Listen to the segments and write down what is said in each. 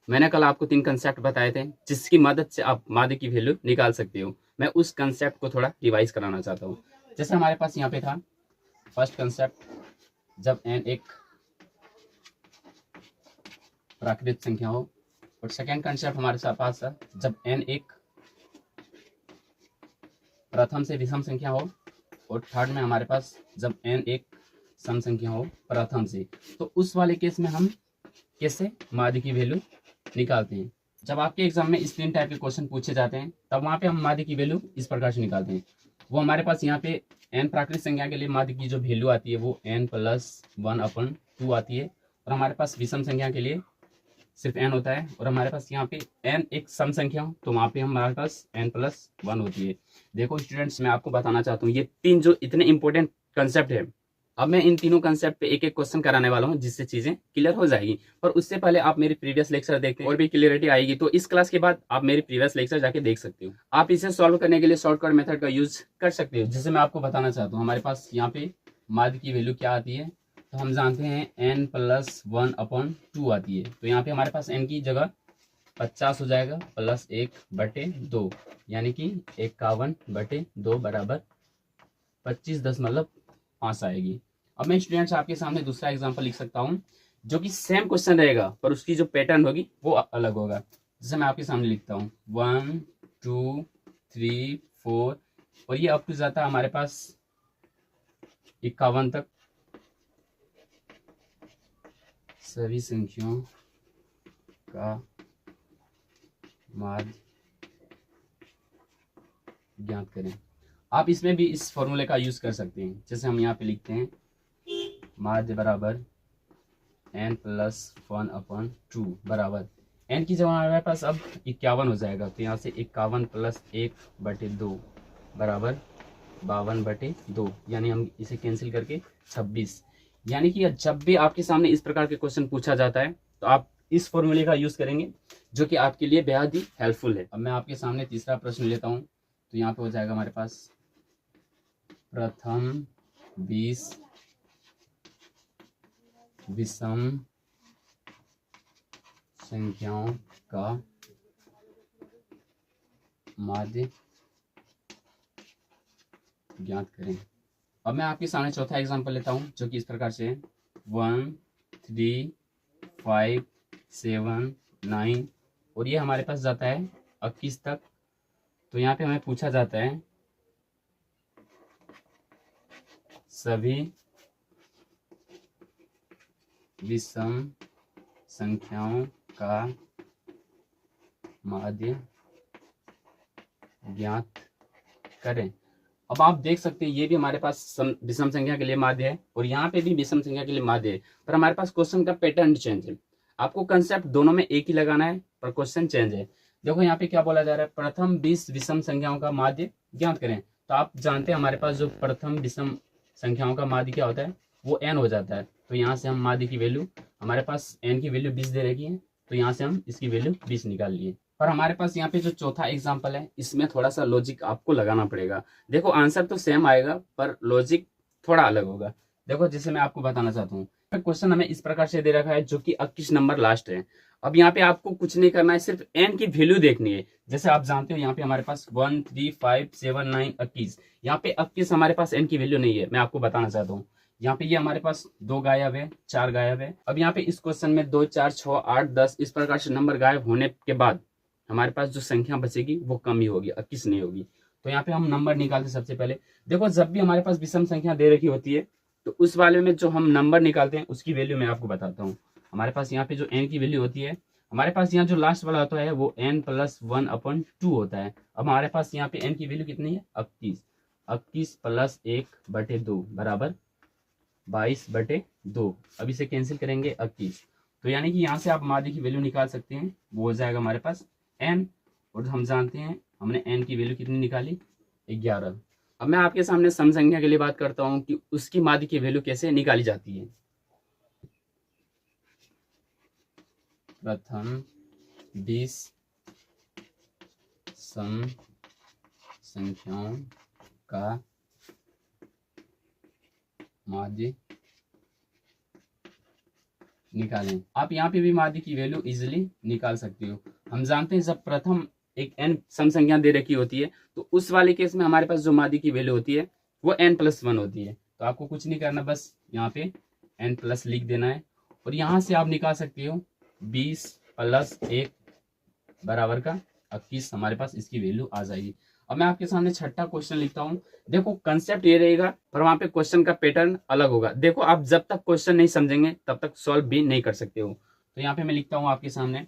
मैंने कल आपको 3 कंसेप्ट बताए थे जिसकी मदद से आप माध्य की वैल्यू निकाल सकते हो। मैं उस कंसेप्ट को थोड़ा रिवाइज कराना चाहता हूँ। जैसे हमारे पास यहाँ पे था फर्स्ट कंसेप्ट, जब n एक प्राकृत संख्या हो, और सेकेंड कंसेप्ट हमारे पास था जब n एक प्रथम से विषम संख्या हो, और थर्ड में हमारे पास जब n एक सम संख्या हो प्रथम से। तो उस वाले केस में हम कैसे माध्य की वैल्यू निकालते हैं। जब आपके एग्जाम में इस 3 टाइप के क्वेश्चन पूछे जाते हैं तब वहां पे हम माध्य की वैल्यू इस प्रकार से निकालते हैं। वो हमारे पास यहाँ पे n प्राकृतिक संख्या के लिए माध्य की जो वैल्यू आती है वो n+1/2 आती है, और हमारे पास विषम संख्या के लिए सिर्फ n होता है, और हमारे पास यहाँ पे n एक सम संख्या हो तो वहाँ पे हमारे पास n+1 होती है। देखो स्टूडेंट्स, मैं आपको बताना चाहता हूँ ये 3 जो इतने इंपॉर्टेंट कंसेप्ट है, अब मैं इन तीनों कंसेप्ट पे एक एक क्वेश्चन कराने वाला हूँ जिससे चीजें क्लियर हो जाएगी। पर उससे पहले आप मेरी प्रीवियस लेक्चर देखते हैं और भी क्लियरिटी आएगी। तो इस क्लास के बाद आप मेरी प्रीवियस लेक्चर जाके देख सकते हो। आप इसे सॉल्व करने के लिए शॉर्टकट मेथड का यूज कर सकते हो, जिसे मैं आपको बताना चाहता हूँ। हमारे पास यहाँ पे माध्य की वैल्यू क्या आती है, तो हम जानते हैं n+1/2 आती है। तो यहाँ पे हमारे पास n की जगह 50 हो जाएगा +1/2, यानी कि 51/2 बराबर 25.5 आएगी। अब मैं स्टूडेंट्स आपके सामने दूसरा एग्जांपल लिख सकता हूँ जो कि सेम क्वेश्चन रहेगा पर उसकी जो पैटर्न होगी वो अलग होगा। जैसे मैं आपके सामने लिखता हूँ 1 2 3 4, और ये अप टू जाता है हमारे पास 51 तक। सभी संख्याओं का माध्य ज्ञात करें। आप इसमें भी इस फॉर्मूले का यूज कर सकते हैं। जैसे हम यहाँ पे लिखते हैं माध्य बराबर n+1/2 बराबर n की जगह हमारे पास अब 51 हो जाएगा, तो यहाँ से 51 + 1/2 बराबर 52/2, यानी हम इसे कैंसिल करके 26। यानी कि जब भी आपके सामने इस प्रकार के क्वेश्चन पूछा जाता है तो आप इस फॉर्मूले का यूज करेंगे जो कि आपके लिए बेहद ही हेल्पफुल है। अब मैं आपके सामने तीसरा प्रश्न लेता हूँ, तो यहाँ पे हो जाएगा हमारे पास प्रथम 20 विषम संख्याओं का माध्य ज्ञात करें। अब मैं आपके सामने चौथा एग्जांपल लेता हूं जो कि इस प्रकार से है 1 3 5 7 9, और ये हमारे पास जाता है 21 तक। तो यहाँ पे हमें पूछा जाता है सभी विषम संख्याओं का माध्य ज्ञात करें। अब आप देख सकते हैं ये भी हमारे पास विषम संख्या के लिए माध्य है, और यहाँ पे भी विषम संख्या के लिए माध्य है, पर हमारे पास क्वेश्चन का पैटर्न चेंज है। आपको कंसेप्ट दोनों में एक ही लगाना है पर क्वेश्चन चेंज है। देखो यहाँ पे क्या बोला जा रहा है, प्रथम 20 विषम संख्याओं का माध्य ज्ञात करें। तो आप जानते हैं हमारे पास जो प्रथम विषम संख्याओं का माध्य क्या होता है, वो n हो जाता है। तो यहाँ से हम माध्य की वैल्यू, हमारे पास n की वैल्यू 20 दे रखी है, तो यहाँ से हम इसकी वैल्यू 20 निकाल लिए। पर हमारे पास यहाँ पे जो चौथा एग्जाम्पल है इसमें थोड़ा सा लॉजिक आपको लगाना पड़ेगा। देखो आंसर तो सेम आएगा पर लॉजिक थोड़ा अलग होगा। देखो जैसे मैं आपको बताना चाहता हूँ, क्वेश्चन हमें इस प्रकार से दे रखा है जो कि 21 नंबर लास्ट है। अब यहाँ पे आपको कुछ नहीं करना है, सिर्फ n की वैल्यू देखनी है। जैसे आप जानते हो यहाँ पे हमारे पास 1 3 5 7 9 21, यहाँ पे 21 हमारे पास n की वैल्यू नहीं है। मैं आपको बताना चाहता हूँ यहाँ पे ये हमारे पास 2 गायब है, 4 गायब है। अब यहाँ पे इस क्वेश्चन में 2 4 6 8 10 इस प्रकार से नंबर गायब होने के बाद हमारे पास जो संख्या बचेगी वो कम ही होगी, 21 नहीं होगी। तो यहाँ पे हम नंबर निकालते सबसे पहले। देखो जब भी हमारे पास विषम संख्या दे रखी होती है तो उस वाले में जो हम नंबर निकालते हैं उसकी वैल्यू मैं आपको बताता हूँ। हमारे पास यहाँ पे जो n की वैल्यू होती है, हमारे पास यहाँ जो लास्ट वाला होता है वो n+1/2 होता है। अब हमारे पास यहाँ पे n की वैल्यू कितनी है, 21। 21 + 1/2 बराबर 22/2। अब इसे कैंसिल करेंगे 21, तो यानी कि यहाँ से आप माध्य की वैल्यू निकाल सकते हैं। वो हो जाएगा हमारे पास n, और हम जानते हैं हमने n की वैल्यू कितनी निकाली, 11। अब मैं आपके सामने सम संख्या के लिए बात करता हूँ कि उसकी माध्य की वैल्यू कैसे निकाली जाती है। प्रथम 20 सम संख्याओं का माध्य निकालें। आप यहाँ पे भी माध्य की वैल्यू इजिली निकाल सकते हो। हम जानते हैं जब प्रथम एक n सम संख्या दे रखी होती है तो उस वाले केस में हमारे पास जो माध्य की वैल्यू होती है वो n+1 होती है। तो आपको कुछ नहीं करना, बस यहाँ पे n+ लिख देना है और यहाँ से आप निकाल सकते हो 20 + 1 बराबर का 21 हमारे पास इसकी वैल्यू आ जाएगी। अब मैं आपके सामने छठा क्वेश्चन लिखता हूँ। देखो कंसेप्ट ये रहेगा पर वहां पे क्वेश्चन का पैटर्न अलग होगा। देखो आप जब तक क्वेश्चन नहीं समझेंगे तब तक सॉल्व भी नहीं कर सकते हो। तो यहाँ पे मैं लिखता हूँ आपके सामने,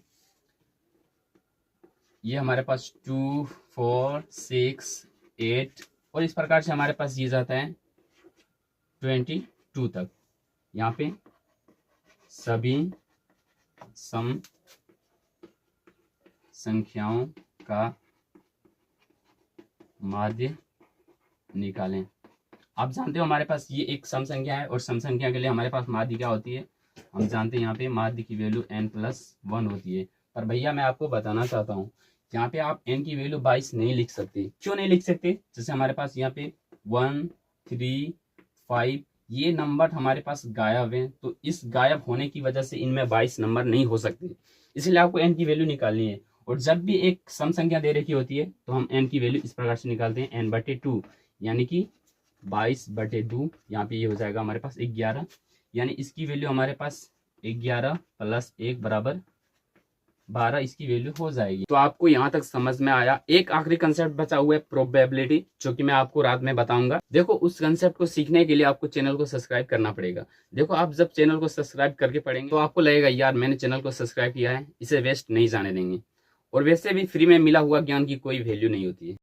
ये हमारे पास 2 4 6 8 और इस प्रकार से हमारे पास ये जाता है 22 तक। यहाँ पे सभी सम संख्याओं का माध्य निकालें। आप जानते हो हमारे पास ये एक सम संख्या है और सम संख्या के लिए हमारे पास माध्य क्या होती है, हम जानते हैं यहाँ पे माध्य की वैल्यू n+1 होती है। पर भैया मैं आपको बताना चाहता हूँ यहाँ पे आप n की वैल्यू 22 नहीं लिख सकते। क्यों नहीं लिख सकते? जैसे हमारे पास यहाँ पे 1 3 5 ये नंबर हमारे पास गायब है, तो इस गायब होने की वजह से इनमें 22 नंबर नहीं हो सकते, इसलिए आपको n की वैल्यू निकालनी है। और जब भी एक सम संख्या दे रखी होती है तो हम n की वैल्यू इस प्रकार से निकालते हैं n/2, यानी कि 22/2। यहाँ पे ये हो जाएगा हमारे पास 11, यानी इसकी वैल्यू हमारे पास 11 + 1 बराबर 12 इसकी वैल्यू हो जाएगी। तो आपको यहाँ तक समझ में आया। एक आखिरी कंसेप्ट बचा हुआ है प्रोबेबिलिटी, जो कि मैं आपको रात में बताऊंगा। देखो उस कंसेप्ट को सीखने के लिए आपको चैनल को सब्सक्राइब करना पड़ेगा। देखो आप जब चैनल को सब्सक्राइब करके पढ़ेंगे तो आपको लगेगा यार मैंने चैनल को सब्सक्राइब किया है, इसे वेस्ट नहीं जाने देंगे। और वैसे भी फ्री में मिला हुआ ज्ञान की कोई वैल्यू नहीं होती है।